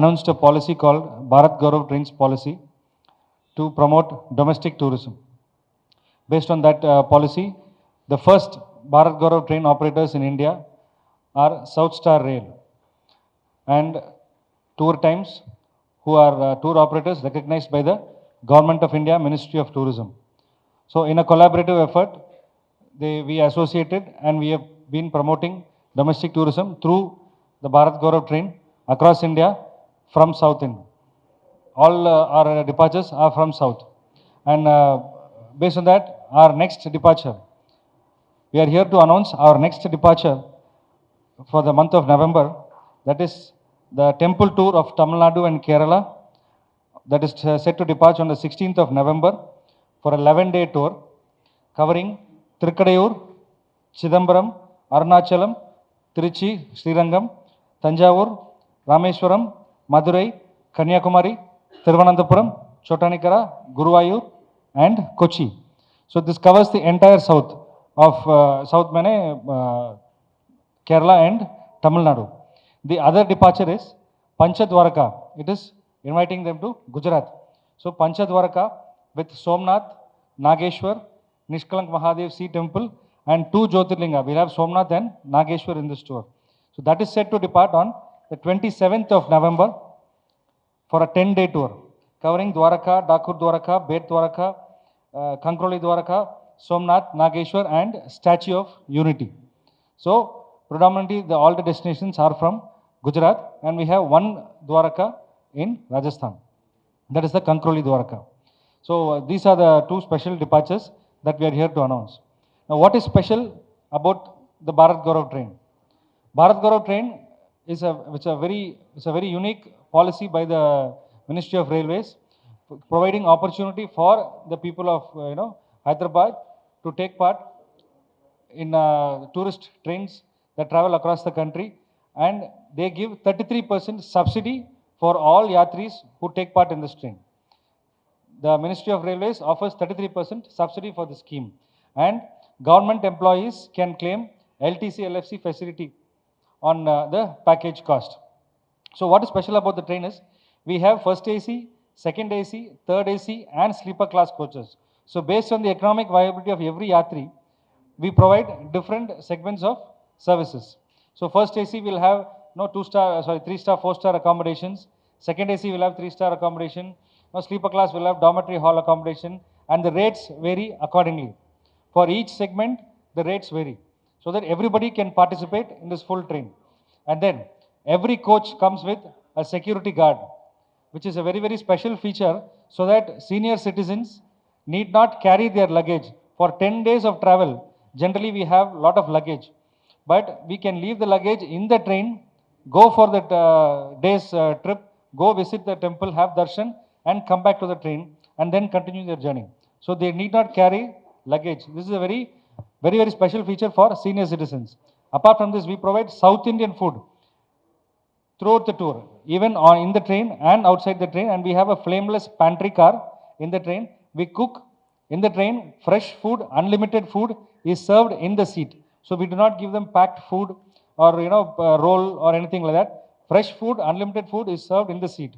announced a policy called Bharat Gaurav Trains Policy to promote domestic tourism. Based on that policy, the first Bharat Gaurav train operators in India are South Star Rail and Tour Times, who are tour operators recognized by the Government of India Ministry of Tourism. So in a collaborative effort, we associated and we have been promoting domestic tourism through the Bharat Gaurav train across India from South India. All our departures are from South. And based on that, our next departure, we are here to announce our next departure for the month of November. That is the temple tour of Tamil Nadu and Kerala. That is set to depart on the 16th of November for a 11-day tour covering Thirukadayur, Chidambaram, Arunachalam, Trichy, Srirangam, Tanjavur, Rameswaram, Madurai, Kanyakumari, Thiruvananthapuram, Chottanikara, Guruvayur, and Kochi. So this covers the entire south of South Mane, Kerala and Tamil Nadu. The other departure is Panchadwaraka. It is inviting them to Gujarat. So Panchadwaraka with Somnath, Nageshwar, Nishkalank Mahadev Sea Temple and 2 Jyotirlinga. We'll have Somnath and Nageshwar in this tour. So that is set to depart on the 27th of November for a 10-day tour covering Dwaraka, Dakur Dwaraka, Bet Dwaraka, Kankroli Dwaraka, Somnath, Nageshwar and Statue of Unity. So predominantly all the destinations are from Gujarat and we have one Dwaraka in Rajasthan. That is the Kankroli Dwaraka. So these are the 2 special departures that we are here to announce. Now what is special about the Bharat Gaurav train? Bharat Gaurav train is a very unique policy by the Ministry of Railways, providing opportunity for the people of Hyderabad to take part in tourist trains that travel across the country, and they give 33% subsidy for all yatris who take part in this train. The Ministry of Railways offers 33% subsidy for the scheme, and government employees can claim LTC LFC facility on the package cost. So what is special about the train is we have first AC, second AC, third AC and sleeper class coaches. So based on the economic viability of every yatri, we provide different segments of services. So first AC will have 3-star, 4-star accommodations. Second AC will have 3-star accommodation. Sleeper class will have dormitory hall accommodation, and the rates vary accordingly. For each segment, the rates vary so that everybody can participate in this full train. And then every coach comes with a security guard, which is a very special feature so that senior citizens need not carry their luggage. For 10 days of travel, generally we have a lot of luggage, but we can leave the luggage in the train, go for that day's trip, go visit the temple, have darshan and come back to the train and then continue their journey. So they need not carry luggage. This is a very special feature for senior citizens. Apart from this, we provide South Indian food throughout the tour, even in the train and outside the train, and we have a flameless pantry car in the train. We cook in the train, fresh food, unlimited food is served in the seat. So we do not give them packed food or roll or anything like that. Fresh food, unlimited food is served in the seat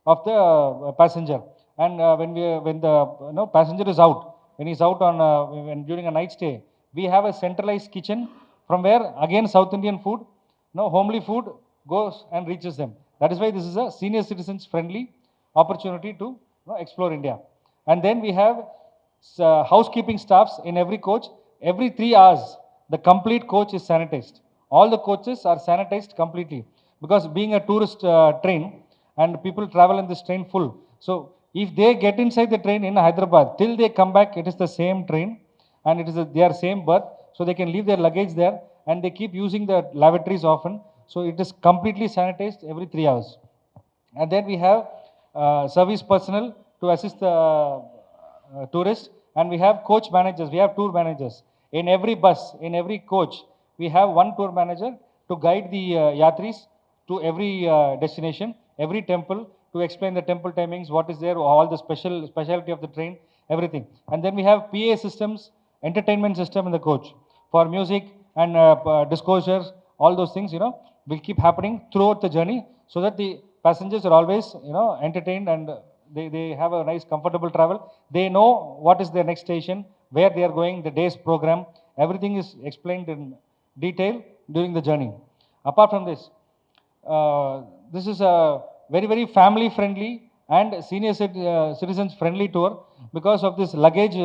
of the passenger. And when the passenger is out, when he's out on during a night stay, we have a centralized kitchen from where again South Indian food, homely food goes and reaches them. That is why this is a senior citizens friendly opportunity to explore India. And then we have housekeeping staffs in every coach. Every 3 hours, the complete coach is sanitized. All the coaches are sanitized completely because being a tourist train and people travel in this train full. So if they get inside the train in Hyderabad, till they come back, it is the same train and it is their same berth. So they can leave their luggage there and they keep using the lavatories often. So it is completely sanitized every 3 hours. And then we have service personnel to assist the tourists, and we have coach managers, we have tour managers. In every bus, in every coach, we have one tour manager to guide the yatris to every destination, every temple, to explain the temple timings, what is there, all the specialty of the train, everything. And then we have PA systems, entertainment system in the coach for music and disclosures, all those things, will keep happening throughout the journey so that the passengers are always, entertained, and they have a nice comfortable travel. They know what is their next station, where they are going, the day's program, everything is explained in detail during the journey. Apart from this, this is a very, very family friendly and senior citizens friendly tour because of this luggage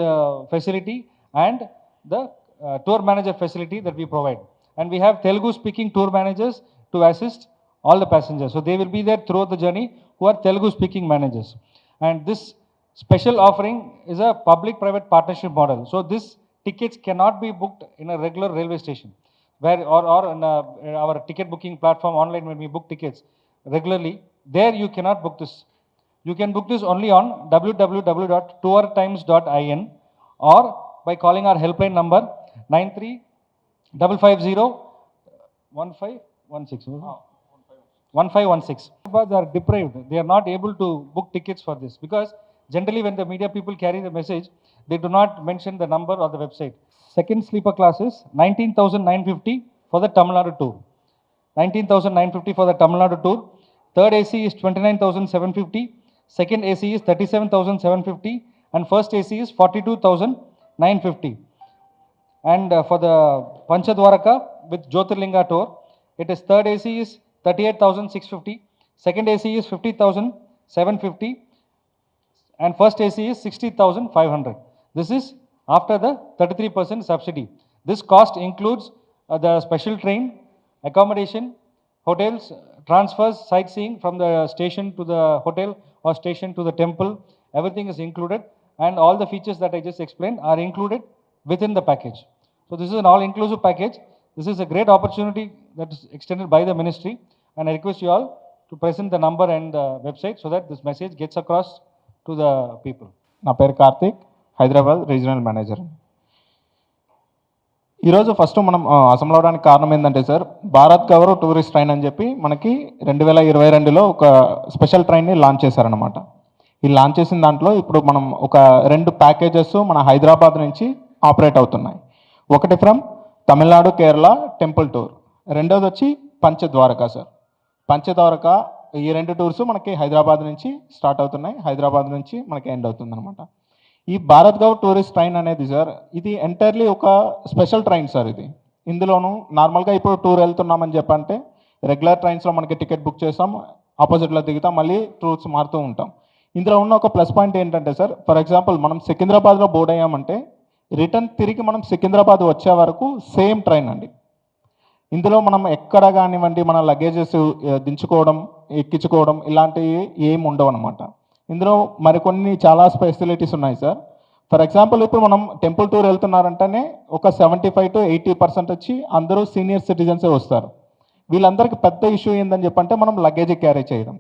facility and the tour manager facility that we provide. And we have Telugu speaking tour managers to assist all the passengers. So they will be there throughout the journey who are Telugu speaking managers. And this special offering is a public private partnership model. So this tickets cannot be booked in a regular railway station where or in our ticket booking platform online when we book tickets regularly. There you cannot book this. You can book this only on www.tourtimes.in or by calling our helpline number 93-550-1516. 1516. They are deprived. They are not able to book tickets for this because generally when the media people carry the message, they do not mention the number or the website. Second sleeper class is 19,950 for the Tamil Nadu tour. 19,950 for the Tamil Nadu tour. Third AC is 29,750. Second AC is 37,750. And first AC is 42,950. And for the Panchadwaraka with Jyotirlinga tour, it is third AC is 38,650. Second AC is 50,750. And first AC is 60,500. This is after the 33% subsidy. This cost includes the special train, accommodation, hotels, transfers, sightseeing from the station to the hotel or station to the temple. Everything is included, and all the features that I just explained are included within the package. So this is an all-inclusive package. This is a great opportunity that is extended by the ministry, and I request you all to present the number and the website so that this message gets across to the people. నా పేరు Karthik, Hyderabad regional manager. ఈరోజు first మనం assembly అవడానికి కారణం ఏంటంటే sir, Bharat Gaurav tourist train అని చెప్పి మనకి 2022లో ఒక స్పెషల్ ట్రైన్ని లాంచ్ చేశారనమాట. ఈ లాంచ్ చేసిన దాంట్లో ఇప్పుడు మనం ఒక 2 ప్యాకేజెస్ మన హైదరాబాద్ నుంచి ఆపరేట్ అవుతున్నాయి. ఒకటి from Tamil Nadu Kerala temple tour, రెండోది వచ్చి పంచద్వారక సార్. పంచద్వారక ఈ 2 టూర్స్ మనకి హైదరాబాద్ నుంచి స్టార్ట్ అవుతున్నాయి, హైదరాబాద్ నుంచి మనకి ఎండ్ అవుతుంది అనమాట. ఈ భారత్ గౌ టూరిస్ట్ ట్రైన్ అనేది సార్, ఇది ఎంటైర్లీ ఒక స్పెషల్ ట్రైన్ సార్. ఇది ఇందులోనూ నార్మల్గా ఇప్పుడు టూర్ వెళ్తున్నామని చెప్పంటే రెగ్యులర్ ట్రైన్స్లో మనకి టికెట్ బుక్ చేస్తాం, ఆపోజిట్లో దిగుతాం, మళ్ళీ టూర్స్ మారుతూ ఉంటాం. ఇందులో ఉన్న ఒక ప్లస్ పాయింట్ ఏంటంటే సార్, ఫర్ ఎగ్జాంపుల్ మనం సికింద్రాబాద్లో బోర్డ్ అయ్యామంటే రిటర్న్ తిరిగి మనం సికింద్రాబాద్ వచ్చే వరకు సేమ్ ట్రైన్ అండి. ఇందులో మనం ఎక్కడ కానివ్వండి మన లగేజెస్ దించుకోవడం, ఎక్కించుకోవడం ఇలాంటివి ఏమి ఉండవు అనమాట. ఇందులో మరికొన్ని చాలా ఫెసిలిటీస్ ఉన్నాయి సార్. ఫర్ ఎగ్జాంపుల్ ఇప్పుడు మనం టెంపుల్ టూర్ వెళ్తున్నారంటేనే ఒక 75 to 80% వచ్చి అందరూ సీనియర్ సిటిజన్సే వస్తారు. వీళ్ళందరికీ పెద్ద ఇష్యూ ఏందని చెప్పంటే మనం లగేజ్ క్యారీ చేయడం.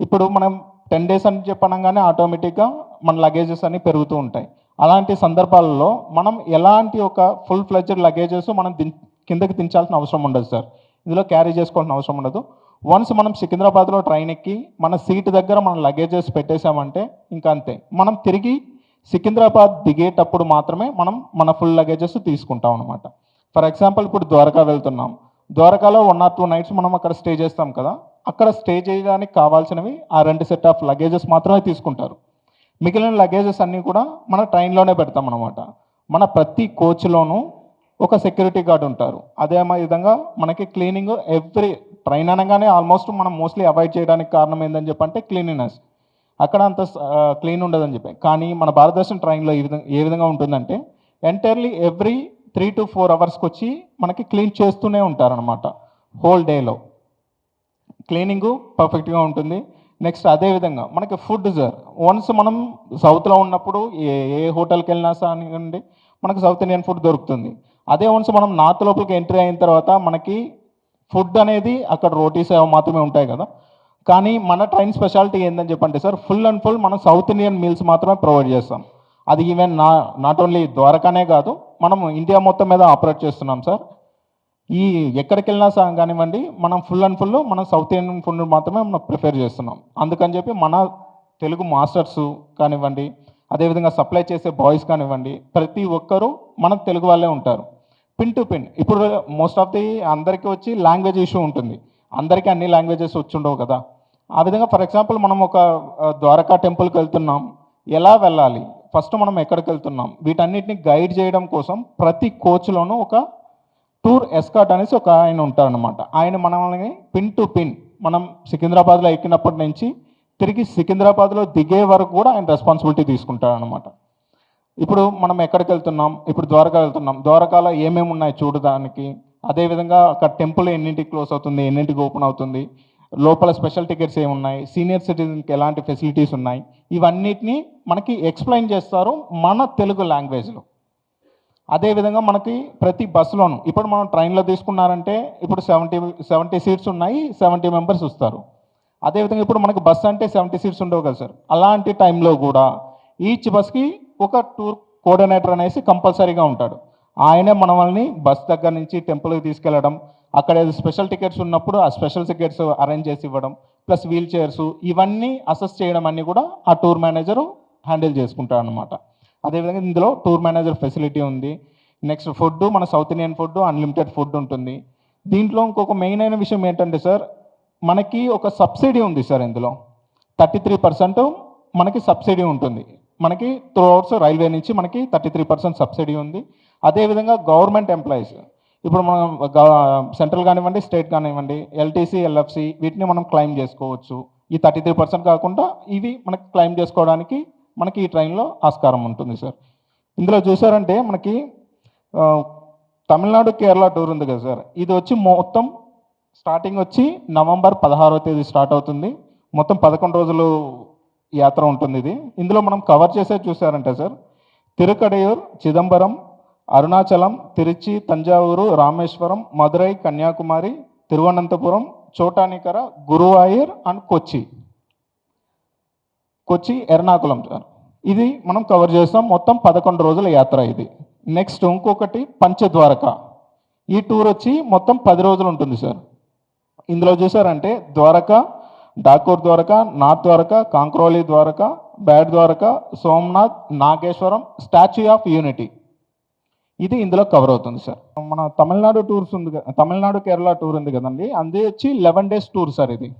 ఇప్పుడు మనం 10 days అని చెప్పనగానే ఆటోమేటిక్గా మన లగేజెస్ అన్నీ పెరుగుతూ ఉంటాయి. అలాంటి సందర్భాలలో మనం ఎలాంటి ఒక ఫుల్ ఫ్లెడ్జ్డ్ లగేజెస్ మనం కిందకి దించాల్సిన అవసరం ఉండదు సార్. ఇందులో క్యారీ చేసుకోవాల్సిన అవసరం ఉండదు. వన్స్ మనం సికింద్రాబాద్లో ట్రైన్ ఎక్కి మన సీట్ దగ్గర మన లగేజెస్ పెట్టేశామంటే ఇంకా అంతే. మనం తిరిగి సికింద్రాబాద్ దిగేటప్పుడు మాత్రమే మనం మన ఫుల్ లగేజెస్ తీసుకుంటాం అనమాట. ఫర్ ఎగ్జాంపుల్ ఇప్పుడు ద్వారకా వెళ్తున్నాం, ద్వారకాలో 1 or 2 nights మనం అక్కడ స్టే చేస్తాం కదా, అక్కడ స్టే చేయడానికి కావాల్సినవి ఆ 2 సెట్ ఆఫ్ లగేజెస్ మాత్రమే తీసుకుంటారు. మిగిలిన లగేజెస్ అన్నీ కూడా మన ట్రైన్లోనే పెడతాం అనమాట. మన ప్రతి కోచ్లోనూ ఒక సెక్యూరిటీ గార్డ్ ఉంటారు. అదే విధంగా మనకి క్లీనింగ్ ఎవ్రీ ట్రైన్ అనగానే ఆల్మోస్ట్ మనం మోస్ట్లీ అవాయిడ్ చేయడానికి కారణం ఏంటని చెప్పంటే క్లీనినెస్. అక్కడ అంత క్లీన్ ఉండదని చెప్పి, కానీ మన భారతదేశం ట్రైన్లో ఏ విధంగా ఉంటుందంటే ఎంటైర్లీ ఎవ్రీ 3 to 4 hours వచ్చి మనకి క్లీన్ చేస్తూనే ఉంటారనమాట. హోల్ డేలో క్లీనింగు పర్ఫెక్ట్గా ఉంటుంది. నెక్స్ట్ అదేవిధంగా మనకి ఫుడ్ సార్, వన్స్ మనం సౌత్లో ఉన్నప్పుడు ఏ హోటల్కి వెళ్ళినా సార్ మనకు సౌత్ ఇండియన్ ఫుడ్ దొరుకుతుంది. అదే వన్స్ మనం నార్త్ లోపలికి ఎంట్రీ అయిన తర్వాత మనకి ఫుడ్ అనేది అక్కడ రోటీస్ మాత్రమే ఉంటాయి కదా. కానీ మన ట్రైన్ స్పెషాలిటీ ఏందని చెప్పంటే సార్, ఫుల్ అండ్ ఫుల్ మనం సౌత్ ఇండియన్ మీల్స్ మాత్రమే ప్రొవైడ్ చేస్తాం. అది ఈవెన్ నాట్ ఓన్లీ ద్వారకానే కాదు, మనం ఇండియా మొత్తం మీద ఆపరేట్ చేస్తున్నాం సార్. ఈ ఎక్కడికి వెళ్ళినా సార్ కానివ్వండి మనం ఫుల్ అండ్ ఫుల్ మనం సౌత్ ఇండియన్ ఫుడ్ మాత్రమే మనం ప్రిఫర్ చేస్తున్నాం. అందుకని చెప్పి మన తెలుగు మాస్టర్స్ కానివ్వండి, అదేవిధంగా సప్లై చేసే బాయ్స్ కానివ్వండి, ప్రతి ఒక్కరూ మన తెలుగు వాళ్ళే ఉంటారు. Pin to pin. ఇప్పుడు మోస్ట్ ఆఫ్ ది అందరికీ వచ్చి లాంగ్వేజ్ ఇష్యూ ఉంటుంది, అందరికీ అన్ని లాంగ్వేజెస్ వచ్చి ఉండవు కదా. ఆ విధంగా ఫర్ ఎగ్జాంపుల్ మనం ఒక ద్వారకా టెంపుల్కి వెళ్తున్నాం, ఎలా వెళ్ళాలి, ఫస్ట్ మనం ఎక్కడికి వెళ్తున్నాం, వీటన్నిటిని గైడ్ చేయడం కోసం ప్రతి కోచ్లోనూ ఒక టూర్ ఎస్కాట్ అనేసి ఒక ఆయన ఉంటారనమాట. ఆయన మనల్ని పిన్ టు పిన్ మనం సికింద్రాబాద్లో ఎక్కినప్పటి నుంచి తిరిగి సికింద్రాబాద్లో దిగే వరకు కూడా ఆయన రెస్పాన్సిబిలిటీ తీసుకుంటారనమాట. ఇప్పుడు మనం ఎక్కడికి వెళ్తున్నాం, ఇప్పుడు ద్వారకా వెళ్తున్నాం, ద్వారకాలో ఏమేమి ఉన్నాయి చూడడానికి, అదేవిధంగా అక్కడ టెంపుల్ ఎన్నింటికి క్లోజ్ అవుతుంది, ఎన్నింటికి ఓపెన్ అవుతుంది, లోపల స్పెషల్ టికెట్స్ ఏమున్నాయి, సీనియర్ సిటిజన్కి ఎలాంటి ఫెసిలిటీస్ ఉన్నాయి, ఇవన్నిటిని మనకి ఎక్స్ప్లెయిన్ చేస్తారు మన తెలుగు లాంగ్వేజ్లో. అదేవిధంగా మనకి ప్రతి బస్సులోను ఇప్పుడు మనం ట్రైన్లో తీసుకున్నారంటే ఇప్పుడు 70 సీట్స్ ఉన్నాయి, 70 మెంబర్స్ వస్తారు. అదేవిధంగా ఇప్పుడు మనకి బస్ అంటే 70 సీట్స్ ఉండవు కదా సార్. అలాంటి టైంలో కూడా ఈచ్ బస్కి ఒక టూర్ కోఆర్డినేటర్ అనేసి కంపల్సరీగా ఉంటాడు. ఆయనే మనల్ని బస్ దగ్గర నుంచి టెంపుల్కి తీసుకెళ్ళడం, అక్కడ ఏదో స్పెషల్ టికెట్స్ ఉన్నప్పుడు ఆ స్పెషల్ టికెట్స్ అరేంజ్ చేసి ఇవ్వడం, ప్లస్ వీల్ చైర్స్ ఇవన్నీ అసెస్ చేయడం అన్నీ కూడా ఆ టూర్ మేనేజరు హ్యాండిల్ చేసుకుంటాడు అనమాట. అదేవిధంగా ఇందులో టూర్ మేనేజర్ ఫెసిలిటీ ఉంది. నెక్స్ట్ ఫుడ్, మన south Indian food, unlimited food ఉంటుంది. దీంట్లో ఇంకొక మెయిన్ అయిన విషయం ఏంటంటే సార్, మనకి ఒక సబ్సిడీ ఉంది సార్. ఇందులో 33% మనకి సబ్సిడీ ఉంటుంది. మనకి త్రూ అవుట్స్ రైల్వే నుంచి మనకి 33% సబ్సిడీ ఉంది. అదేవిధంగా గవర్నమెంట్ ఎంప్లాయీస్, ఇప్పుడు మనం సెంట్రల్ కానివ్వండి, స్టేట్ కానివ్వండి, ఎల్టీసీ, ఎల్ఎఫ్సి వీటిని మనం క్లెయిమ్ చేసుకోవచ్చు. ఈ 33% కాకుండా ఇవి మనకి క్లెయిమ్ చేసుకోవడానికి మనకి ఈ ట్రైన్లో ఆస్కారం ఉంటుంది సార్. ఇందులో చూసారంటే మనకి తమిళనాడు కేరళ టూర్ ఉంది కదా సార్. ఇది వచ్చి మొత్తం స్టార్టింగ్ వచ్చి నవంబర్ 16వ తేదీ స్టార్ట్ అవుతుంది. మొత్తం 11 రోజులు యాత్ర ఉంటుంది ఇది. ఇందులో మనం కవర్ చేసేది చూసారంటే sir, Thirukadaiyur, Chidambaram, Arunachalam, Tiruchi, Thanjavur, Rameswaram, Madurai, Kanyakumari, Thiruvananthapuram, Chottanikkara, Guruvayur and Kochi, Ernakulam sir. ఇది మనం కవర్ చేస్తాం. మొత్తం 11 రోజుల యాత్ర ఇది. నెక్స్ట్ ఇంకొకటి పంచద్వారక. ఈ టూర్ వచ్చి మొత్తం 10 రోజులు ఉంటుంది సార్. ఇందులో చూసారంటే Dwarka, Dakor Dwarka, Nath Dwarka, Kankroli Dwarka, Bet Dwarka, Somnath, Nageshwaram, statue of unity, ఇది ఇందులో కవర్ అవుతుంది సార్. మన తమిళనాడు టూర్స్ ఉంది, తమిళనాడు కేరళ టూర్ ఉంది కదండి, అది వచ్చి 11 days టూర్ సార్ ఇది.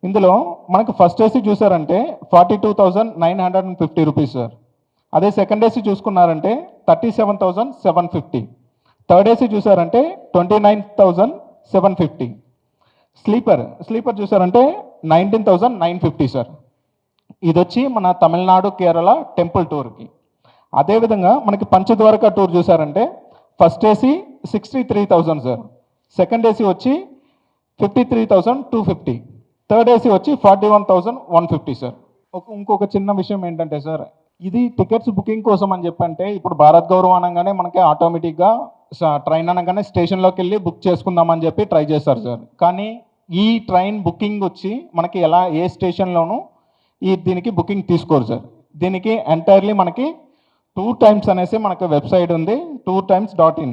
ఇందులో మనకు ఫస్ట్ ఏసీ చూసారంటే 42,950 రూపీస్ సార్. అదే సెకండ్ ఏసీ చూసుకున్నారంటే 37,750. థర్డ్ ఏసీ చూసారంటే 29,750. స్లీపర్ చూసారంటే 19,950 సార్. ఇది వచ్చి మన తమిళనాడు కేరళ టెంపుల్ టూర్కి. అదేవిధంగా మనకి పంచద్వారక టూర్ చూసారంటే first AC 63,000 sir. Second AC వచ్చి 53,250. థర్డ్ ఏసీ వచ్చి 41,150 సార్. ఇంకొక చిన్న విషయం ఏంటంటే సార్, ఇది టికెట్స్ బుకింగ్ కోసం అని చెప్పంటే ఇప్పుడు భారత్ గౌరవ్ అనగానే మనకి ఆటోమేటిక్గా ట్రైన్ అనగానే స్టేషన్లోకి వెళ్ళి బుక్ చేసుకుందామని చెప్పి ట్రై చేస్తారు సార్. కానీ ఈ ట్రైన్ బుకింగ్ వచ్చి మనకి ఏ స్టేషన్లోనూ దీనికి బుకింగ్ తీసుకోరు సార్. దీనికి ఎంటైర్లీ మనకి 2 times అనేసి మనకు వెబ్సైట్ ఉంది, tourtimes.in.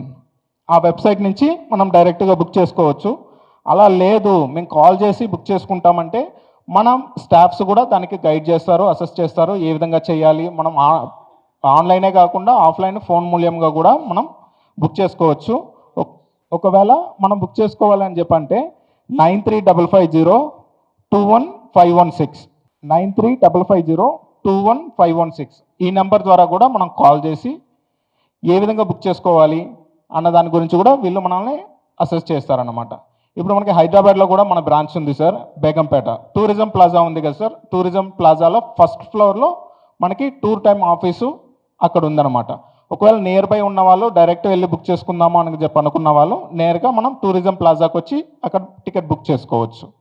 ఆ వెబ్సైట్ నుంచి మనం డైరెక్ట్గా బుక్ చేసుకోవచ్చు. అలా లేదు మేము కాల్ చేసి బుక్ చేసుకుంటామంటే మనం స్టాఫ్స్ కూడా దానికి గైడ్ చేస్తారు, అసెస్ చేస్తారు ఏ విధంగా చేయాలి. మనం ఆన్లైనే కాకుండా ఆఫ్లైన్ ఫోన్ మూల్యంగా కూడా మనం బుక్ చేసుకోవచ్చు. ఒకవేళ మనం బుక్ చేసుకోవాలని చెప్పంటే 9355021516 9355021516 ఈ నెంబర్ ద్వారా కూడా మనం కాల్ చేసి ఏ విధంగా బుక్ చేసుకోవాలి అన్న దాని గురించి కూడా వీళ్ళు మనల్ని అసెస్ చేస్తారన్నమాట. ఇప్పుడు మనకి హైదరాబాద్లో కూడా మన బ్రాంచ్ ఉంది సార్, బేగంపేట టూరిజం ప్లాజా ఉంది కదా సార్. టూరిజం ప్లాజాలో ఫస్ట్ ఫ్లోర్లో మనకి టూర్ టైమ్ ఆఫీసు అక్కడ ఉందన్నమాట. ఒకవేళ నియర్ బై ఉన్న వాళ్ళు డైరెక్ట్ వెళ్ళి బుక్ చేసుకుందాము అని చెప్పి అనుకున్న వాళ్ళు నేరుగా మనం టూరిజం ప్లాజాకి వచ్చి అక్కడ టికెట్ బుక్ చేసుకోవచ్చు.